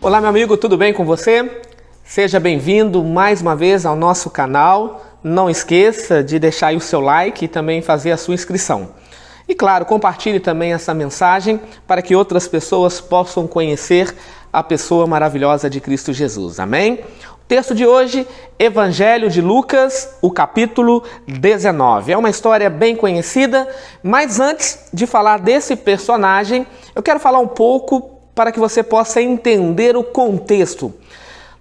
Olá, meu amigo, tudo bem com você? Seja bem-vindo mais uma vez ao nosso canal. Não esqueça de deixar aí o seu like e também fazer a sua inscrição. E claro, compartilhe também essa mensagem para que outras pessoas possam conhecer a pessoa maravilhosa de Cristo Jesus. Amém? O texto de hoje, Evangelho de Lucas, o capítulo 19. É uma história bem conhecida, mas antes de falar desse personagem, eu quero falar um pouco para que você possa entender o contexto.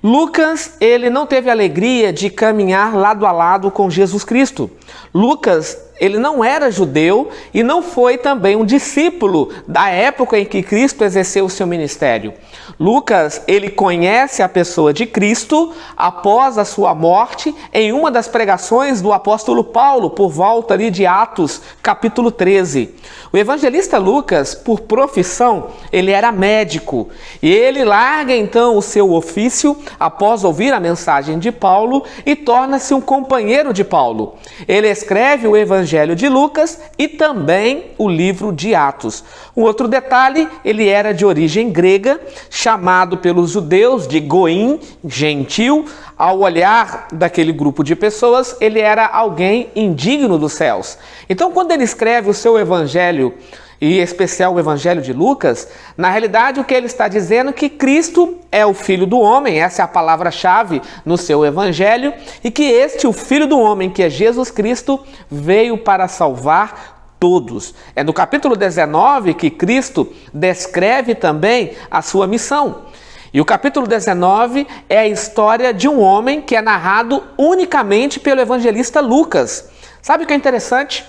Lucas, ele não teve alegria de caminhar lado a lado com Jesus Cristo. Lucas, ele não era judeu e não foi também um discípulo da época em que Cristo exerceu o seu ministério. Lucas, ele conhece a pessoa de Cristo após a sua morte em uma das pregações do apóstolo Paulo, por volta ali de Atos, capítulo 13. O evangelista Lucas, por profissão, ele era médico e ele larga então o seu ofício após ouvir a mensagem de Paulo e torna-se um companheiro de Paulo. Ele escreve o Evangelho de Lucas e também o livro de Atos. Um outro detalhe, ele era de origem grega, chamado pelos judeus de Goim, gentil. Ao olhar daquele grupo de pessoas, ele era alguém indigno dos céus. Então, quando ele escreve o seu Evangelho, e em especial o Evangelho de Lucas, na realidade o que ele está dizendo é que Cristo é o Filho do Homem, essa é a palavra-chave no seu Evangelho, e que o Filho do Homem, que é Jesus Cristo, veio para salvar todos. É no capítulo 19 que Cristo descreve também a sua missão. E o capítulo 19 é a história de um homem que é narrado unicamente pelo evangelista Lucas. Sabe o que é interessante?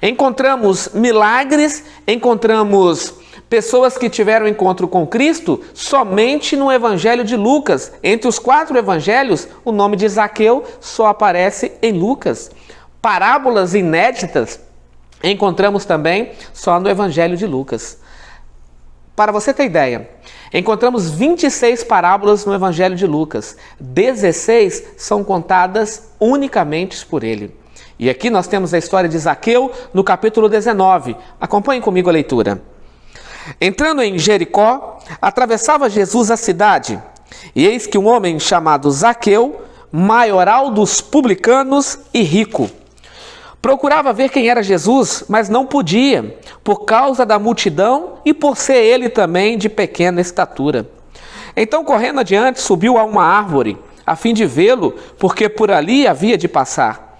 Encontramos milagres, encontramos pessoas que tiveram encontro com Cristo somente no Evangelho de Lucas. Entre os 4 evangelhos, o nome de Zaqueu só aparece em Lucas. Parábolas inéditas encontramos também só no Evangelho de Lucas. Para você ter ideia, encontramos 26 parábolas no Evangelho de Lucas. 16 são contadas unicamente por ele. E aqui nós temos a história de Zaqueu no capítulo 19. Acompanhem comigo a leitura. Entrando em Jericó, atravessava Jesus a cidade, e eis que um homem chamado Zaqueu, maioral dos publicanos e rico, procurava ver quem era Jesus, mas não podia, por causa da multidão e por ser ele também de pequena estatura. Então, correndo adiante, subiu a uma árvore, a fim de vê-lo, porque por ali havia de passar.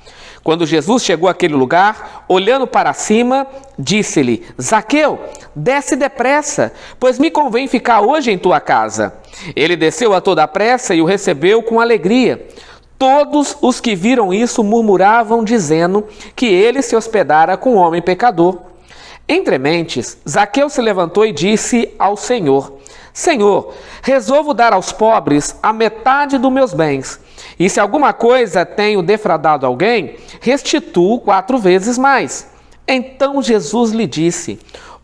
Quando Jesus chegou àquele lugar, olhando para cima, disse-lhe: Zaqueu, desce depressa, pois me convém ficar hoje em tua casa. Ele desceu a toda pressa e o recebeu com alegria. Todos os que viram isso murmuravam, dizendo que ele se hospedara com um homem pecador. Entre mentes, Zaqueu se levantou e disse ao Senhor: Senhor, resolvo dar aos pobres a metade dos meus bens. E se alguma coisa tenho defraudado alguém, restituo 4 vezes mais. Então Jesus lhe disse: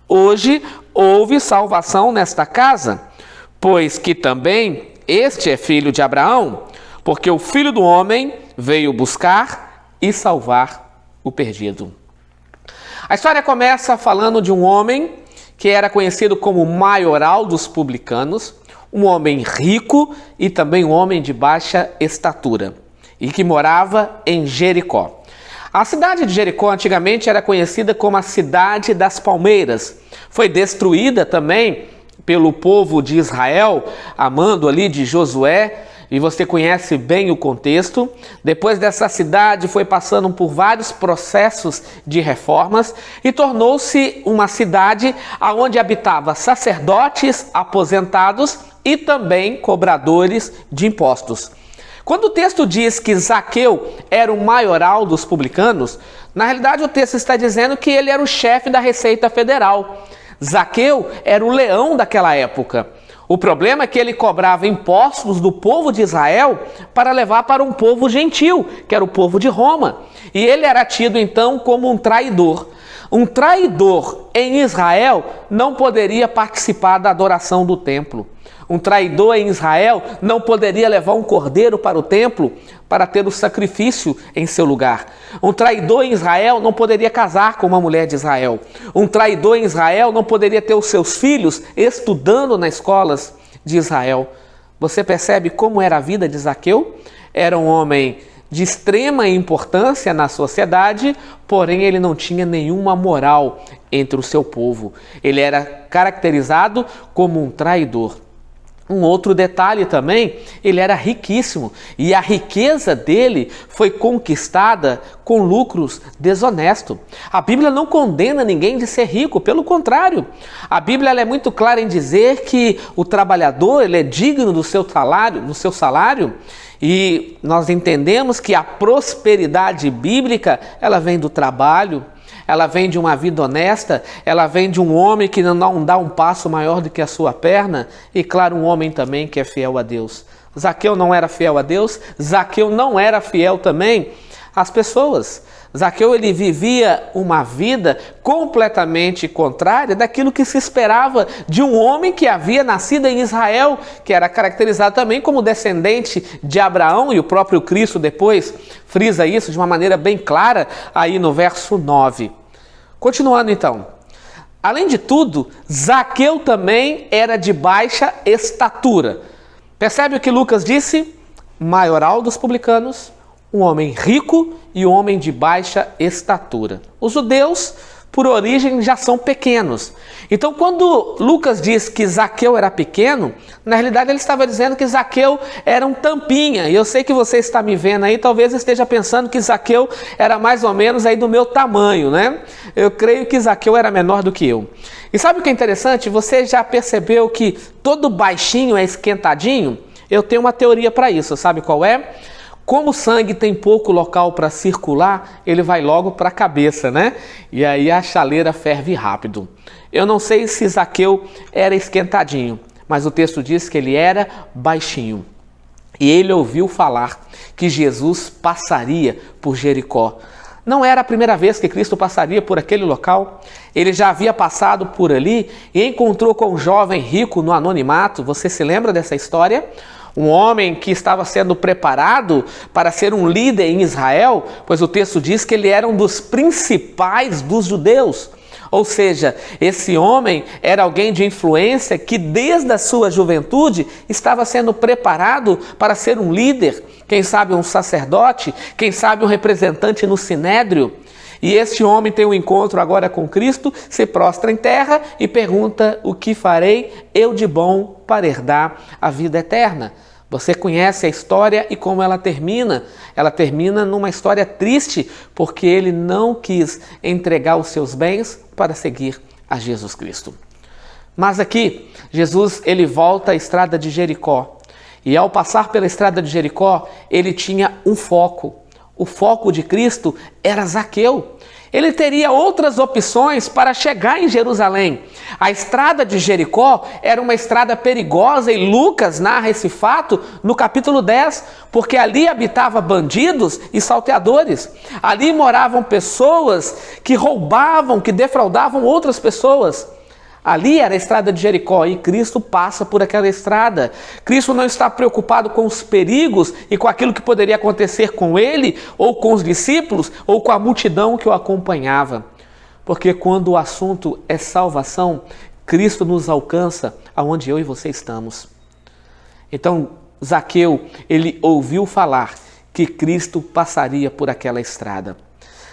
Hoje houve salvação nesta casa, pois que também este é filho de Abraão, porque o Filho do Homem veio buscar e salvar o perdido. A história começa falando de um homem que era conhecido como maioral dos publicanos, um homem rico e também um homem de baixa estatura, e que morava em Jericó. A cidade de Jericó antigamente era conhecida como a Cidade das Palmeiras. Foi destruída também pelo povo de Israel, a mando ali de Josué, e você conhece bem o contexto. Depois dessa cidade foi passando por vários processos de reformas e tornou-se uma cidade onde habitava sacerdotes aposentados e também cobradores de impostos. Quando o texto diz que Zaqueu era o maioral dos publicanos, na realidade o texto está dizendo que ele era o chefe da Receita Federal. Zaqueu era o leão daquela época. O problema é que ele cobrava impostos do povo de Israel para levar para um povo gentil, que era o povo de Roma. E ele era tido então como um traidor. Um traidor em Israel não poderia participar da adoração do templo. Um traidor em Israel não poderia levar um cordeiro para o templo para ter o sacrifício em seu lugar. Um traidor em Israel não poderia casar com uma mulher de Israel. Um traidor em Israel não poderia ter os seus filhos estudando nas escolas de Israel. Você percebe como era a vida de Zaqueu? Era um homem de extrema importância na sociedade, porém ele não tinha nenhuma moral entre o seu povo. Ele era caracterizado como um traidor. Um outro detalhe também, ele era riquíssimo e a riqueza dele foi conquistada com lucros desonestos. A Bíblia não condena ninguém de ser rico, pelo contrário. A Bíblia ela é muito clara em dizer que o trabalhador ele é digno do seu salário, e nós entendemos que a prosperidade bíblica ela vem do trabalho. Ela vem de uma vida honesta, ela vem de um homem que não dá um passo maior do que a sua perna, e claro, um homem também que é fiel a Deus. Zaqueu não era fiel a Deus, Zaqueu não era fiel também às pessoas. Zaqueu ele vivia uma vida completamente contrária daquilo que se esperava de um homem que havia nascido em Israel, que era caracterizado também como descendente de Abraão, e o próprio Cristo depois frisa isso de uma maneira bem clara aí no verso 9. Continuando então. Além de tudo, Zaqueu também era de baixa estatura. Percebe o que Lucas disse? Maioral dos publicanos, um homem rico e um homem de baixa estatura. Os judeus, por origem, já são pequenos. Então, quando Lucas diz que Zaqueu era pequeno, na realidade ele estava dizendo que Zaqueu era um tampinha. E eu sei que você está me vendo aí, talvez esteja pensando que Zaqueu era mais ou menos aí do meu tamanho, né? Eu creio que Zaqueu era menor do que eu. E sabe o que é interessante? Você já percebeu que todo baixinho é esquentadinho? Eu tenho uma teoria para isso, sabe qual é? Como o sangue tem pouco local para circular, ele vai logo para a cabeça, né? E aí a chaleira ferve rápido. Eu não sei se Zaqueu era esquentadinho, mas o texto diz que ele era baixinho. E ele ouviu falar que Jesus passaria por Jericó. Não era a primeira vez que Cristo passaria por aquele local. Ele já havia passado por ali e encontrou com um jovem rico no anonimato. Você se lembra dessa história? Um homem que estava sendo preparado para ser um líder em Israel, pois o texto diz que ele era um dos principais dos judeus. Ou seja, esse homem era alguém de influência que desde a sua juventude estava sendo preparado para ser um líder, quem sabe um sacerdote, quem sabe um representante no sinédrio. E este homem tem um encontro agora com Cristo, se prostra em terra e pergunta: o que farei eu de bom para herdar a vida eterna? Você conhece a história e como ela termina? Ela termina numa história triste, porque ele não quis entregar os seus bens para seguir a Jesus Cristo. Mas aqui, Jesus ele volta à estrada de Jericó. E ao passar pela estrada de Jericó, ele tinha um foco. O foco de Cristo era Zaqueu. Ele teria outras opções para chegar em Jerusalém. A estrada de Jericó era uma estrada perigosa e Lucas narra esse fato no capítulo 10, porque ali habitavam bandidos e salteadores. Ali moravam pessoas que roubavam, que defraudavam outras pessoas. Ali era a estrada de Jericó e Cristo passa por aquela estrada. Cristo não está preocupado com os perigos e com aquilo que poderia acontecer com ele, ou com os discípulos, ou com a multidão que o acompanhava. Porque quando o assunto é salvação, Cristo nos alcança aonde eu e você estamos. Então, Zaqueu, ele ouviu falar que Cristo passaria por aquela estrada.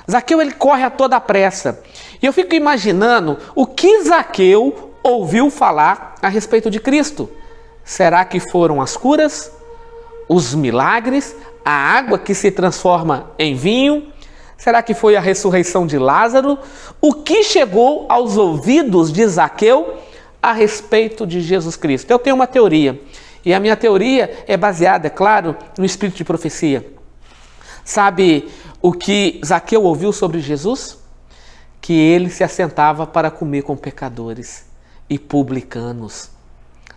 Zaqueu ele corre a toda pressa. E eu fico imaginando o que Zaqueu ouviu falar a respeito de Cristo. Será que foram as curas, os milagres, a água que se transforma em vinho? Será que foi a ressurreição de Lázaro? O que chegou aos ouvidos de Zaqueu a respeito de Jesus Cristo? Eu tenho uma teoria. E a minha teoria é baseada, é claro, no espírito de profecia. Sabe o que Zaqueu ouviu sobre Jesus? Que ele se assentava para comer com pecadores e publicanos.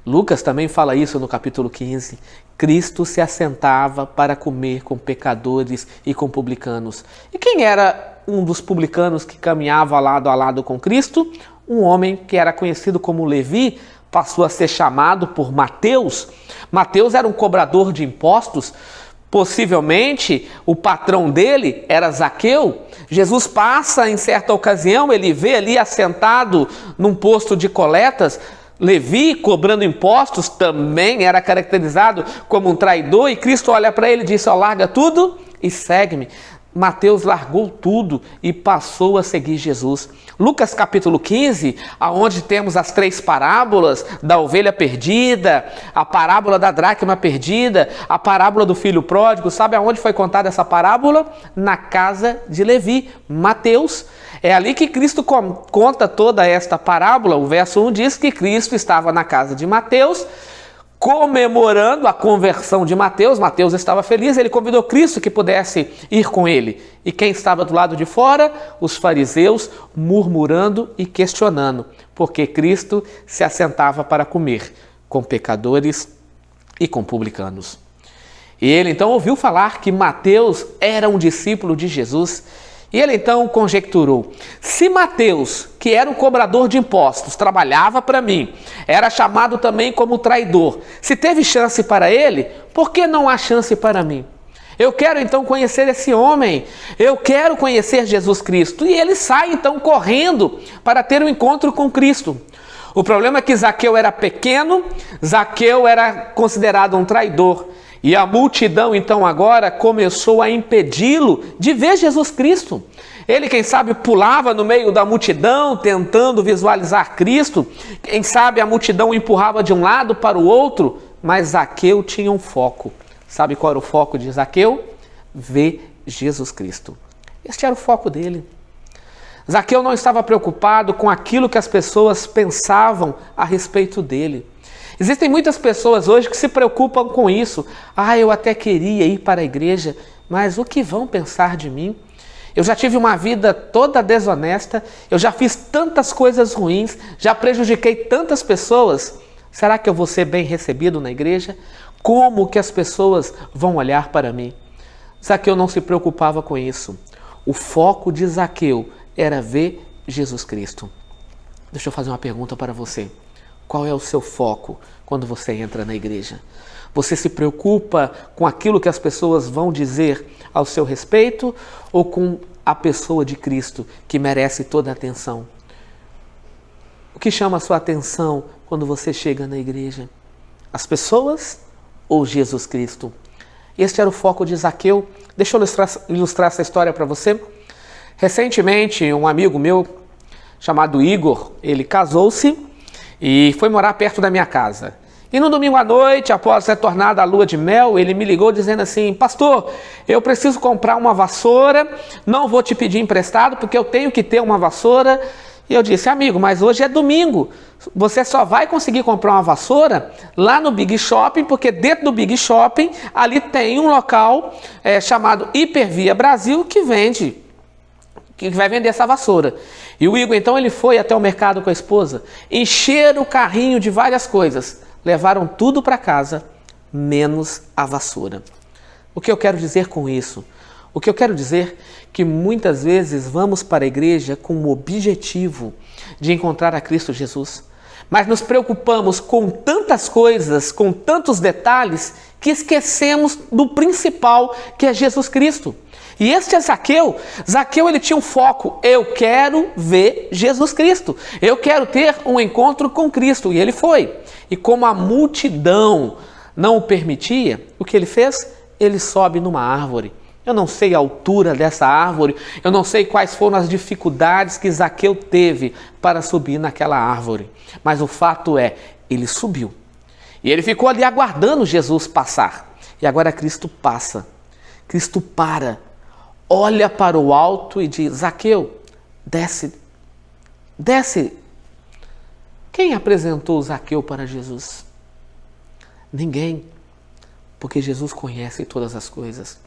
Lucas também fala isso no capítulo 15. Cristo se assentava para comer com pecadores e com publicanos. E quem era um dos publicanos que caminhava lado a lado com Cristo? Um homem que era conhecido como Levi, passou a ser chamado por Mateus. Mateus era um cobrador de impostos. Possivelmente o patrão dele era Zaqueu. Jesus passa em certa ocasião, ele vê ali assentado num posto de coletas, Levi, cobrando impostos, também era caracterizado como um traidor, e Cristo olha para ele e diz: ó, larga tudo e segue-me. Mateus largou tudo e passou a seguir Jesus. Lucas capítulo 15, aonde temos as 3 parábolas da ovelha perdida, a parábola da dracma perdida, a parábola do filho pródigo. Sabe aonde foi contada essa parábola? Na casa de Levi. Mateus. É ali que Cristo conta toda esta parábola. O verso 1 diz que Cristo estava na casa de Mateus, comemorando a conversão de Mateus. Mateus estava feliz, ele convidou Cristo que pudesse ir com ele. E quem estava do lado de fora? Os fariseus, murmurando e questionando, porque Cristo se assentava para comer com pecadores e com publicanos. E ele então ouviu falar que Mateus era um discípulo de Jesus. E ele então conjecturou: se Mateus, que era um cobrador de impostos, trabalhava para mim, era chamado também como traidor, se teve chance para ele, por que não há chance para mim? Eu quero então conhecer esse homem, eu quero conhecer Jesus Cristo. E ele sai então correndo para ter um encontro com Cristo. O problema é que Zaqueu era pequeno, Zaqueu era considerado um traidor. E a multidão então agora começou a impedi-lo de ver Jesus Cristo. Ele, quem sabe, pulava no meio da multidão tentando visualizar Cristo. Quem sabe a multidão o empurrava de um lado para o outro, mas Zaqueu tinha um foco. Sabe qual era o foco de Zaqueu? Ver Jesus Cristo. Este era o foco dele. Zaqueu não estava preocupado com aquilo que as pessoas pensavam a respeito dele. Existem muitas pessoas hoje que se preocupam com isso. Eu até queria ir para a igreja, mas o que vão pensar de mim? Eu já tive uma vida toda desonesta, eu já fiz tantas coisas ruins, já prejudiquei tantas pessoas. Será que eu vou ser bem recebido na igreja? Como que as pessoas vão olhar para mim? Zaqueu não se preocupava com isso. O foco de Zaqueu era ver Jesus Cristo. Deixa eu fazer uma pergunta para você. Qual é o seu foco quando você entra na igreja? Você se preocupa com aquilo que as pessoas vão dizer ao seu respeito ou com a pessoa de Cristo que merece toda a atenção? O que chama a sua atenção quando você chega na igreja? As pessoas ou Jesus Cristo? Este era o foco de Zaqueu. Deixa eu ilustrar essa história para você. Recentemente, um amigo meu chamado Igor, ele casou-se e foi morar perto da minha casa. E no domingo à noite, após retornar da lua de mel, ele me ligou dizendo assim: pastor, eu preciso comprar uma vassoura, não vou te pedir emprestado porque eu tenho que ter uma vassoura. E eu disse: amigo, mas hoje é domingo, você só vai conseguir comprar uma vassoura lá no Big Shopping, porque dentro do Big Shopping, ali tem um local chamado Hipervia Brasil que vai vender essa vassoura. E o Igor, então, ele foi até o mercado com a esposa, encheram o carrinho de várias coisas, levaram tudo para casa, menos a vassoura. O que eu quero dizer com isso? O que eu quero dizer é que muitas vezes vamos para a igreja com o objetivo de encontrar a Cristo Jesus, mas nos preocupamos com tantas coisas, com tantos detalhes, que esquecemos do principal, que é Jesus Cristo. E este é Zaqueu. Zaqueu, ele tinha um foco: eu quero ver Jesus Cristo, eu quero ter um encontro com Cristo. E ele foi. E como a multidão não o permitia, o que ele fez? Ele sobe numa árvore. Eu não sei a altura dessa árvore, eu não sei quais foram as dificuldades que Zaqueu teve para subir naquela árvore. Mas o fato é, ele subiu. E ele ficou ali aguardando Jesus passar. E agora Cristo passa. Cristo para, olha para o alto e diz: Zaqueu, desce, desce. Quem apresentou Zaqueu para Jesus? Ninguém, porque Jesus conhece todas as coisas.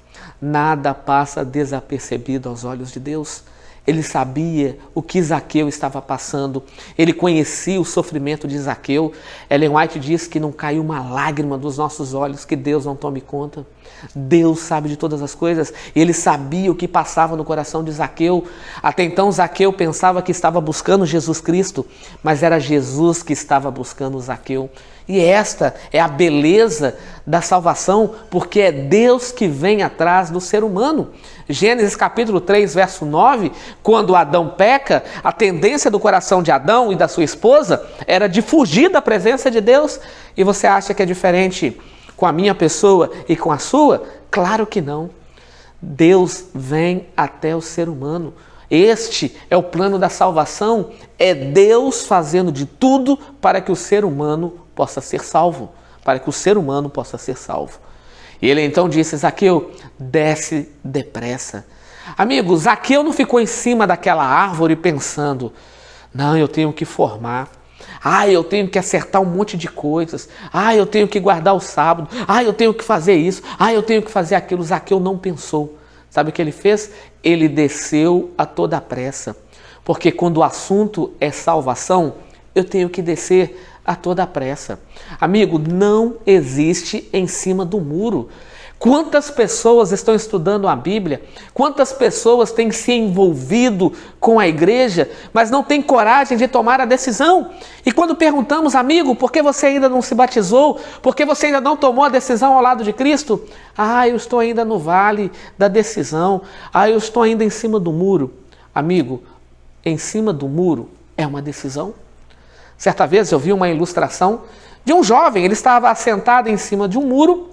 Nada passa desapercebido aos olhos de Deus. Ele sabia o que Zaqueu estava passando, ele conhecia o sofrimento de Zaqueu. Ellen White diz que não caiu uma lágrima dos nossos olhos que Deus não tome conta. Deus sabe de todas as coisas. Ele sabia o que passava no coração de Zaqueu. Até então Zaqueu pensava que estava buscando Jesus Cristo, mas era Jesus que estava buscando Zaqueu. E esta é a beleza da salvação, porque é Deus que vem atrás do ser humano. Gênesis capítulo 3, verso 9, quando Adão peca, a tendência do coração de Adão e da sua esposa era de fugir da presença de Deus. E você acha que é diferente com a minha pessoa e com a sua? Claro que não. Deus vem até o ser humano. Este é o plano da salvação, é Deus fazendo de tudo para que o ser humano possa ser salvo, para que o ser humano possa ser salvo. E ele então disse: Zaqueu, desce depressa. Amigo, Zaqueu não ficou em cima daquela árvore pensando: não, eu tenho que formar. Eu tenho que acertar um monte de coisas. Eu tenho que guardar o sábado. Eu tenho que fazer isso. Eu tenho que fazer aquilo. Zaqueu não pensou. Sabe o que ele fez? Ele desceu a toda pressa. Porque quando o assunto é salvação, eu tenho que descer a toda pressa. Amigo, não existe em cima do muro. Quantas pessoas estão estudando a Bíblia? Quantas pessoas têm se envolvido com a igreja, mas não têm coragem de tomar a decisão? E quando perguntamos, amigo, por que você ainda não se batizou? Por que você ainda não tomou a decisão ao lado de Cristo? Eu estou ainda no vale da decisão. Eu estou ainda em cima do muro. Amigo, em cima do muro é uma decisão. Certa vez eu vi uma ilustração de um jovem, ele estava assentado em cima de um muro.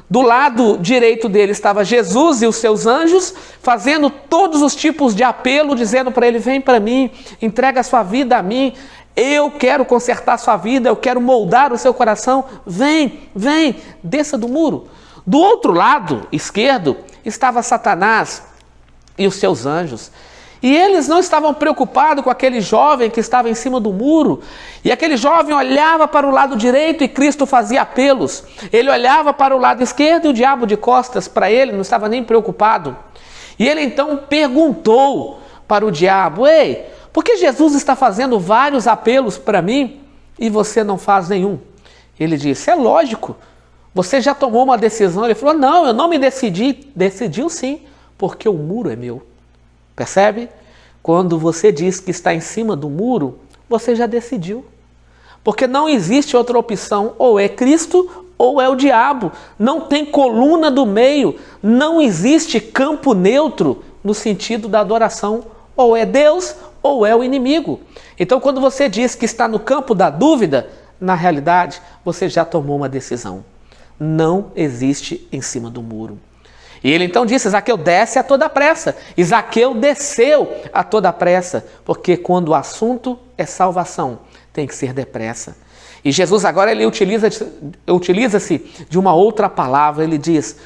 Do lado direito dele estava Jesus e os seus anjos, fazendo todos os tipos de apelo, dizendo para ele: vem para mim, entrega a sua vida a mim, eu quero consertar a sua vida, eu quero moldar o seu coração, vem, desça do muro. Do outro lado esquerdo estava Satanás e os seus anjos. E eles não estavam preocupados com aquele jovem que estava em cima do muro. E aquele jovem olhava para o lado direito e Cristo fazia apelos. Ele olhava para o lado esquerdo e o diabo de costas para ele, não estava nem preocupado. E ele então perguntou para o diabo: ei, por que Jesus está fazendo vários apelos para mim e você não faz nenhum? Ele disse: é lógico, você já tomou uma decisão. Ele falou: não, eu não me decidi. Decidiu sim, porque o muro é meu. Percebe? Quando você diz que está em cima do muro, você já decidiu. Porque não existe outra opção, ou é Cristo ou é o diabo. Não tem coluna do meio, não existe campo neutro no sentido da adoração. Ou é Deus ou é o inimigo. Então, quando você diz que está no campo da dúvida, na realidade, você já tomou uma decisão. Não existe em cima do muro. E ele então disse: Zaqueu, desce a toda pressa. E Zaqueu desceu a toda pressa, porque quando o assunto é salvação, tem que ser depressa. E Jesus agora ele utiliza-se de uma outra palavra. Ele diz: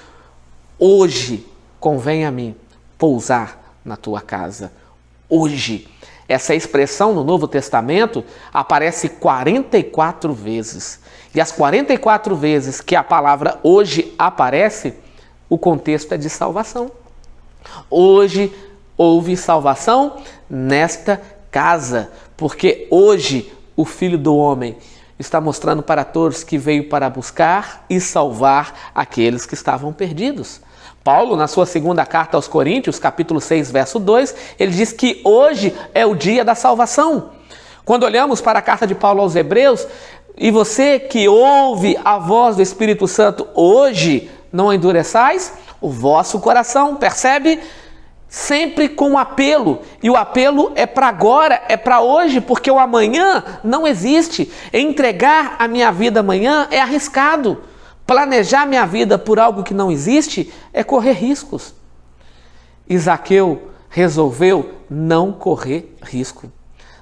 hoje convém a mim pousar na tua casa. Hoje. Essa expressão no Novo Testamento aparece 44 vezes. E as 44 vezes que a palavra hoje aparece, o contexto é de salvação. Hoje houve salvação nesta casa, porque hoje o Filho do Homem está mostrando para todos que veio para buscar e salvar aqueles que estavam perdidos. Paulo, na sua segunda carta aos Coríntios, capítulo 6, verso 2, ele diz que hoje é o dia da salvação. Quando olhamos para a carta de Paulo aos Hebreus, e você que ouve a voz do Espírito Santo hoje, não endureçais o vosso coração, percebe? Sempre com apelo, e o apelo é para agora, é para hoje, porque o amanhã não existe. Entregar a minha vida amanhã é arriscado. Planejar minha vida por algo que não existe é correr riscos. E Zaqueu resolveu não correr risco.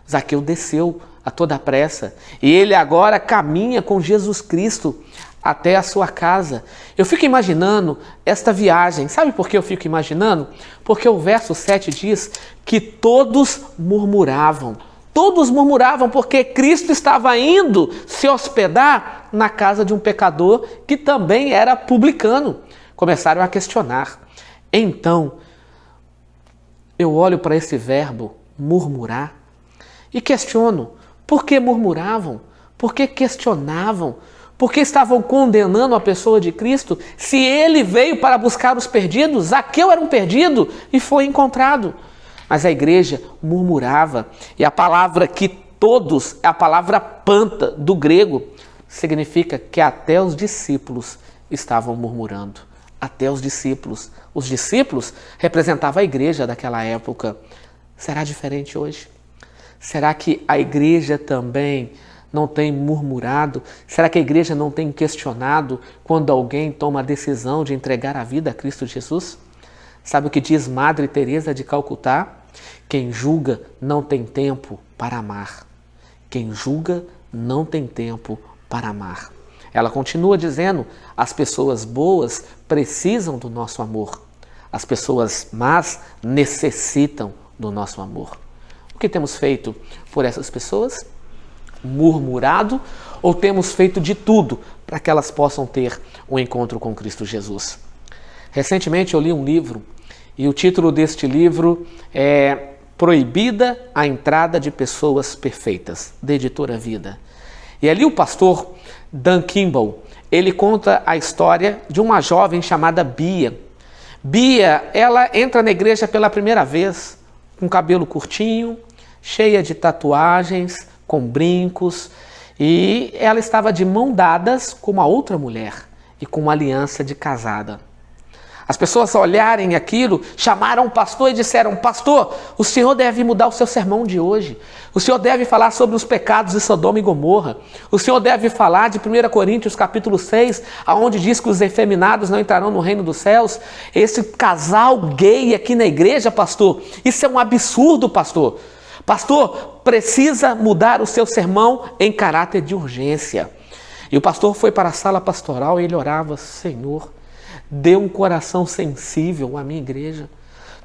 Zaqueu desceu a toda pressa e ele agora caminha com Jesus Cristo até a sua casa. Eu fico imaginando esta viagem. Sabe por que eu fico imaginando? Porque o verso 7 diz que todos murmuravam. Todos murmuravam porque Cristo estava indo se hospedar na casa de um pecador que também era publicano. Começaram a questionar. Então, eu olho para esse verbo, murmurar, e questiono. Por que murmuravam? Por que questionavam? Porque estavam condenando a pessoa de Cristo? Se ele veio para buscar os perdidos, Zaqueu era um perdido e foi encontrado. Mas a igreja murmurava. E a palavra que todos, é a palavra panta do grego, significa que até os discípulos estavam murmurando. Até os discípulos. Os discípulos representavam a igreja daquela época. Será diferente hoje? Será que a igreja também não tem murmurado? Será que a igreja não tem questionado quando alguém toma a decisão de entregar a vida a Cristo Jesus? Sabe o que diz Madre Teresa de Calcutá? Quem julga não tem tempo para amar. Quem julga não tem tempo para amar. Ela continua dizendo, as pessoas boas precisam do nosso amor. As pessoas más necessitam do nosso amor. O que temos feito por essas pessoas? Murmurado ou temos feito de tudo para que elas possam ter um encontro com Cristo Jesus? Recentemente eu li um livro e o título deste livro é Proibida a Entrada de Pessoas Perfeitas, da editora Vida. E ali o pastor Dan Kimball, ele conta a história de uma jovem chamada Bia. Bia, ela entra na igreja pela primeira vez, com cabelo curtinho, cheia de tatuagens, com brincos, e ela estava de mão dadas com uma outra mulher e com uma aliança de casada. As pessoas ao olharem aquilo, chamaram o pastor e disseram, pastor, o senhor deve mudar o seu sermão de hoje. O senhor deve falar sobre os pecados de Sodoma e Gomorra. O senhor deve falar de 1 Coríntios capítulo 6, onde diz que os efeminados não entrarão no reino dos céus. Esse casal gay aqui na igreja, pastor, isso é um absurdo, pastor. Pastor, precisa mudar o seu sermão em caráter de urgência. E o pastor foi para a sala pastoral e ele orava, Senhor, dê um coração sensível à minha igreja.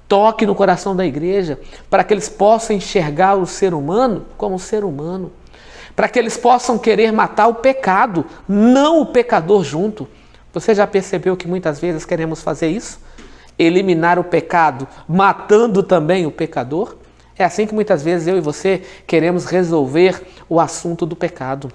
Toque no coração da igreja para que eles possam enxergar o ser humano como ser humano. Para que eles possam querer matar o pecado, não o pecador junto. Você já percebeu que muitas vezes queremos fazer isso? Eliminar o pecado, matando também o pecador? É assim que muitas vezes eu e você queremos resolver o assunto do pecado.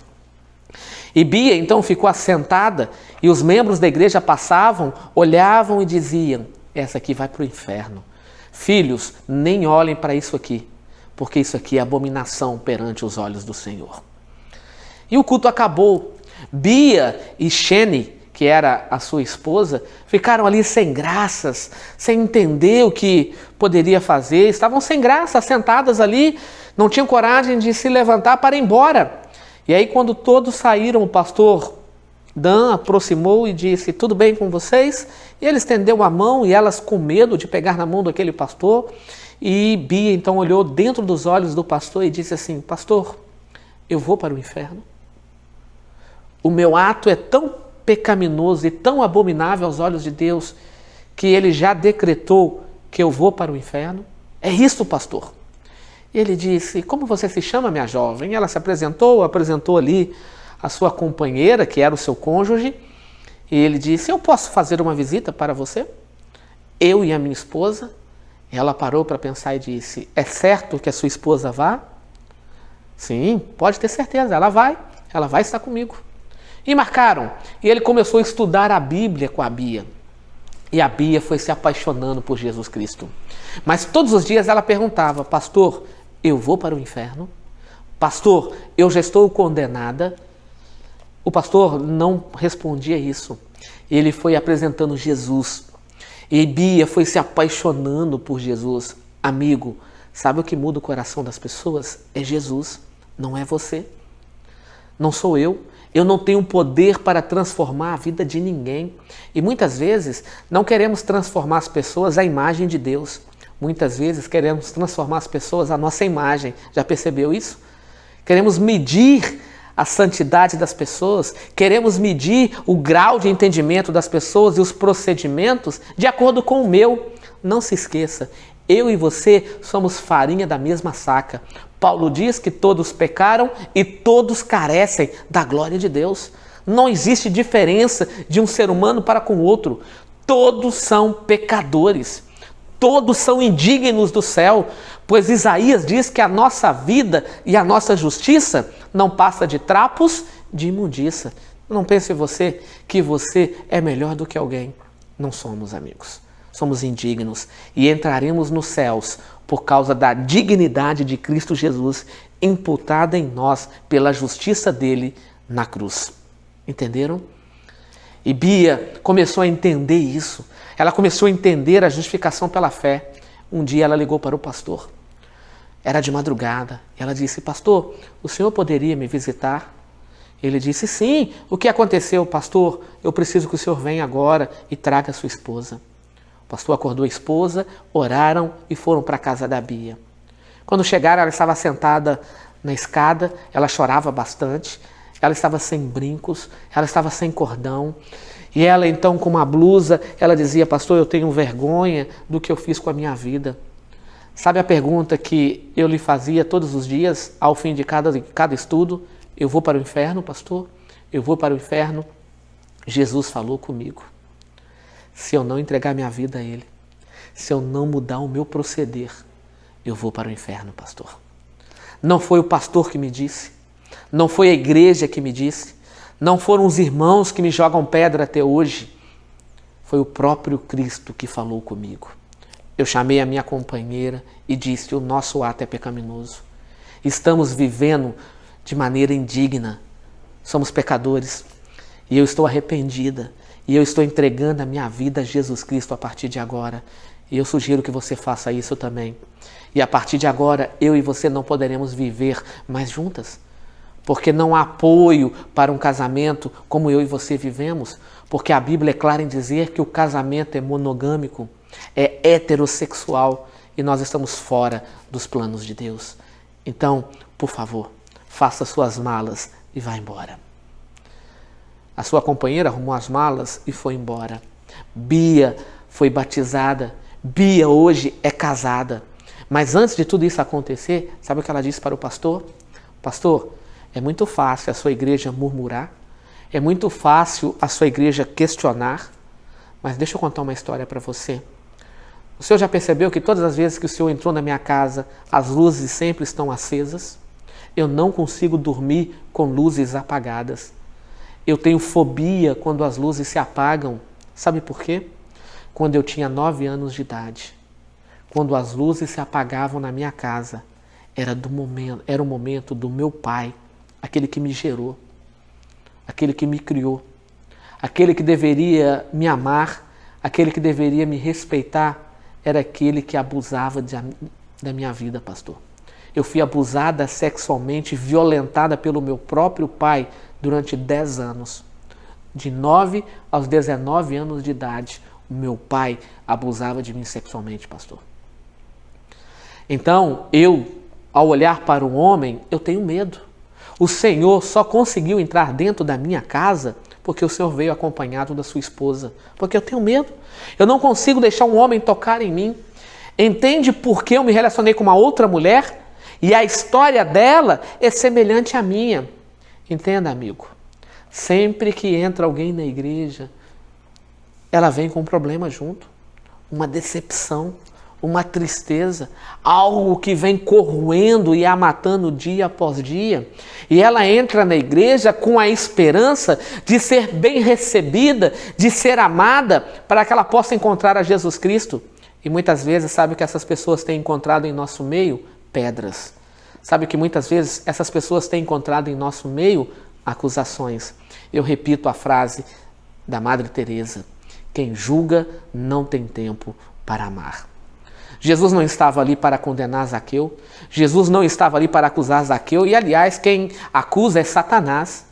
E Bia então ficou assentada e os membros da igreja passavam, olhavam e diziam, essa aqui vai para o inferno. Filhos, nem olhem para isso aqui, porque isso aqui é abominação perante os olhos do Senhor. E o culto acabou. Bia e Shene, que era a sua esposa, ficaram ali sem graças, sem entender o que poderia fazer, estavam sem graça, sentadas ali, não tinham coragem de se levantar para ir embora. E aí quando todos saíram, o pastor Dan aproximou e disse, tudo bem com vocês? E ele estendeu a mão e elas com medo de pegar na mão daquele pastor. E Bia então olhou dentro dos olhos do pastor e disse assim, pastor, eu vou para o inferno? O meu ato é tão pecaminoso e tão abominável aos olhos de Deus que ele já decretou que eu vou para o inferno? É isso, pastor. E ele disse, como você se chama, minha jovem? Ela se apresentou ali a sua companheira, que era o seu cônjuge, e ele disse, eu posso fazer uma visita para você? Eu e a minha esposa? E ela parou para pensar e disse, é certo que a sua esposa vá? Sim, pode ter certeza, ela vai estar comigo. E marcaram, e ele começou a estudar a Bíblia com a Bia. E a Bia foi se apaixonando por Jesus Cristo. Mas todos os dias ela perguntava, pastor, eu vou para o inferno? Pastor, eu já estou condenada? O pastor não respondia isso. Ele foi apresentando Jesus. E Bia foi se apaixonando por Jesus. Amigo, sabe o que muda o coração das pessoas? É Jesus, não é você. Não sou eu. Eu não tenho poder para transformar a vida de ninguém. E muitas vezes não queremos transformar as pessoas à imagem de Deus. Muitas vezes queremos transformar as pessoas à nossa imagem. Já percebeu isso? Queremos medir a santidade das pessoas, queremos medir o grau de entendimento das pessoas e os procedimentos de acordo com o meu. Não se esqueça, eu e você somos farinha da mesma saca. Paulo diz que todos pecaram e todos carecem da glória de Deus. Não existe diferença de um ser humano para com o outro. Todos são pecadores. Todos são indignos do céu, pois Isaías diz que a nossa vida e a nossa justiça não passa de trapos de imundícia. Não pense você que você é melhor do que alguém. Não somos, amigos. Somos indignos e entraremos nos céus por causa da dignidade de Cristo Jesus imputada em nós pela justiça dele na cruz. Entenderam? E Bia começou a entender isso. Ela começou a entender a justificação pela fé. Um dia ela ligou para o pastor. Era de madrugada. Ela disse: pastor, o senhor poderia me visitar? Ele disse: sim. O que aconteceu, pastor? Eu preciso que o senhor venha agora e traga a sua esposa. O pastor acordou a esposa, oraram e foram para a casa da Bia. Quando chegaram, ela estava sentada na escada, ela chorava bastante, ela estava sem brincos, ela estava sem cordão. E ela então, com uma blusa, ela dizia: pastor, eu tenho vergonha do que eu fiz com a minha vida. Sabe a pergunta que eu lhe fazia todos os dias, ao fim de cada estudo? Eu vou para o inferno, pastor? Eu vou para o inferno? Jesus falou comigo. Se eu não entregar minha vida a Ele, se eu não mudar o meu proceder, eu vou para o inferno, pastor. Não foi o pastor que me disse, não foi a igreja que me disse, não foram os irmãos que me jogam pedra até hoje. Foi o próprio Cristo que falou comigo. Eu chamei a minha companheira e disse: o nosso ato é pecaminoso. Estamos vivendo de maneira indigna. Somos pecadores. E eu estou arrependida. E eu estou entregando a minha vida a Jesus Cristo a partir de agora. E eu sugiro que você faça isso também. E a partir de agora, eu e você não poderemos viver mais juntas. Porque não há apoio para um casamento como eu e você vivemos. Porque a Bíblia é clara em dizer que o casamento é monogâmico, é heterossexual. E nós estamos fora dos planos de Deus. Então, por favor, faça suas malas e vá embora. A sua companheira arrumou as malas e foi embora. Bia foi batizada. Bia hoje é casada. Mas antes de tudo isso acontecer, sabe o que ela disse para o pastor? Pastor, é muito fácil a sua igreja murmurar. É muito fácil a sua igreja questionar. Mas deixa eu contar uma história para você. O senhor já percebeu que todas as vezes que o senhor entrou na minha casa, as luzes sempre estão acesas? Eu não consigo dormir com luzes apagadas. Eu tenho fobia quando as luzes se apagam. Sabe por quê? Quando eu tinha 9 anos de idade, quando as luzes se apagavam na minha casa, era o momento do meu pai, aquele que me gerou, aquele que me criou, aquele que deveria me amar, aquele que deveria me respeitar, era aquele que abusava da minha vida, pastor. Eu fui abusada sexualmente, violentada pelo meu próprio pai durante 10 anos. De 9 aos 19 anos de idade, o meu pai abusava de mim sexualmente, pastor. Então, ao olhar para um homem, eu tenho medo. O Senhor só conseguiu entrar dentro da minha casa porque o Senhor veio acompanhado da sua esposa. Porque eu tenho medo. Eu não consigo deixar um homem tocar em mim. Entende por que eu me relacionei com uma outra mulher? E a história dela é semelhante à minha. Entenda, amigo. Sempre que entra alguém na igreja, ela vem com um problema junto. Uma decepção, uma tristeza, algo que vem corroendo e a matando dia após dia. E ela entra na igreja com a esperança de ser bem recebida, de ser amada, para que ela possa encontrar a Jesus Cristo. E muitas vezes, sabe o que essas pessoas têm encontrado em nosso meio? Pedras. Sabe que muitas vezes essas pessoas têm encontrado em nosso meio? Acusações. Eu repito a frase da Madre Teresa: quem julga não tem tempo para amar. Jesus não estava ali para condenar Zaqueu. Jesus não estava ali para acusar Zaqueu. E, aliás, quem acusa é Satanás.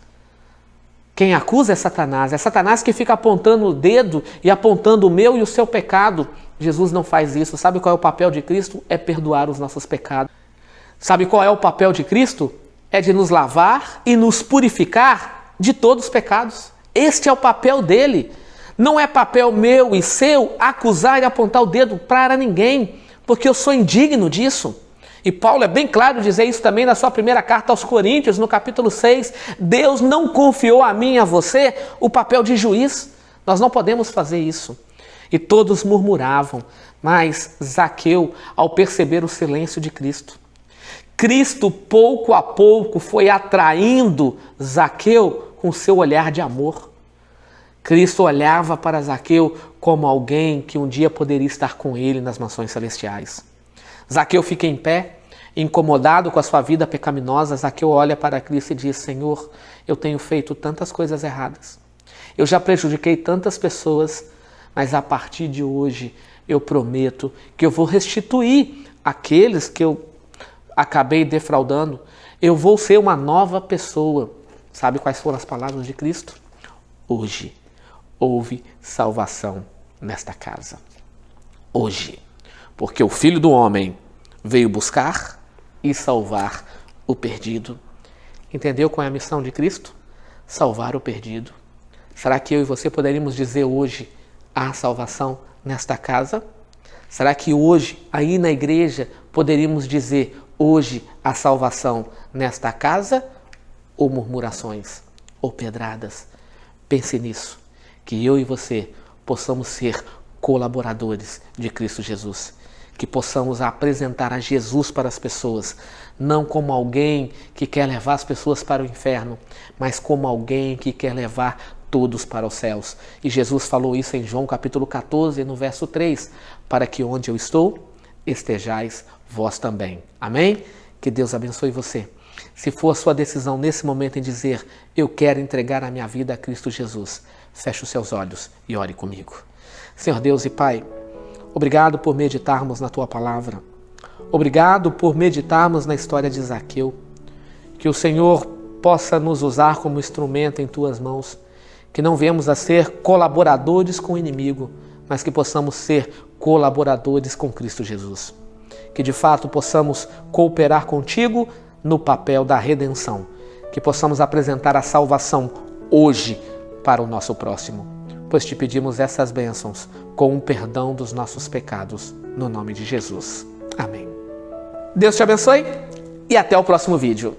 Quem acusa é Satanás. É Satanás que fica apontando o dedo e apontando o meu e o seu pecado. Jesus não faz isso. Sabe qual é o papel de Cristo? É perdoar os nossos pecados. Sabe qual é o papel de Cristo? É de nos lavar e nos purificar de todos os pecados. Este é o papel dele. Não é papel meu e seu acusar e apontar o dedo para ninguém, porque eu sou indigno disso. E Paulo é bem claro dizer isso também na sua primeira carta aos Coríntios, no capítulo 6. Deus não confiou a mim e a você o papel de juiz. Nós não podemos fazer isso. E todos murmuravam, mas Zaqueu, ao perceber o silêncio de Cristo, Cristo, pouco a pouco, foi atraindo Zaqueu com seu olhar de amor. Cristo olhava para Zaqueu como alguém que um dia poderia estar com ele nas mansões celestiais. Zaqueu fica em pé, incomodado com a sua vida pecaminosa. Zaqueu olha para Cristo e diz: Senhor, eu tenho feito tantas coisas erradas. Eu já prejudiquei tantas pessoas, mas a partir de hoje eu prometo que eu vou restituir aqueles que eu acabei defraudando. Eu vou ser uma nova pessoa. Sabe quais foram as palavras de Cristo? Hoje houve salvação nesta casa. Hoje. Porque o Filho do Homem veio buscar e salvar o perdido. Entendeu qual é a missão de Cristo? Salvar o perdido. Será que eu e você poderíamos dizer hoje: há salvação nesta casa? Será que hoje, aí na igreja, poderíamos dizer: hoje há salvação nesta casa? Ou murmurações? Ou pedradas? Pense nisso, que eu e você possamos ser colaboradores de Cristo Jesus. Que possamos apresentar a Jesus para as pessoas, não como alguém que quer levar as pessoas para o inferno, mas como alguém que quer levar todos para os céus. E Jesus falou isso em João capítulo 14, no verso 3, para que onde eu estou, estejais vós também. Amém? Que Deus abençoe você. Se for a sua decisão nesse momento em dizer: eu quero entregar a minha vida a Cristo Jesus, feche os seus olhos e ore comigo. Senhor Deus e Pai, obrigado por meditarmos na Tua Palavra. Obrigado por meditarmos na história de Zaqueu. Que o Senhor possa nos usar como instrumento em Tuas mãos. Que não venhamos a ser colaboradores com o inimigo, mas que possamos ser colaboradores com Cristo Jesus. Que de fato possamos cooperar contigo no papel da redenção. Que possamos apresentar a salvação hoje para o nosso próximo. Pois te pedimos essas bênçãos com o perdão dos nossos pecados, no nome de Jesus. Amém. Deus te abençoe e até o próximo vídeo.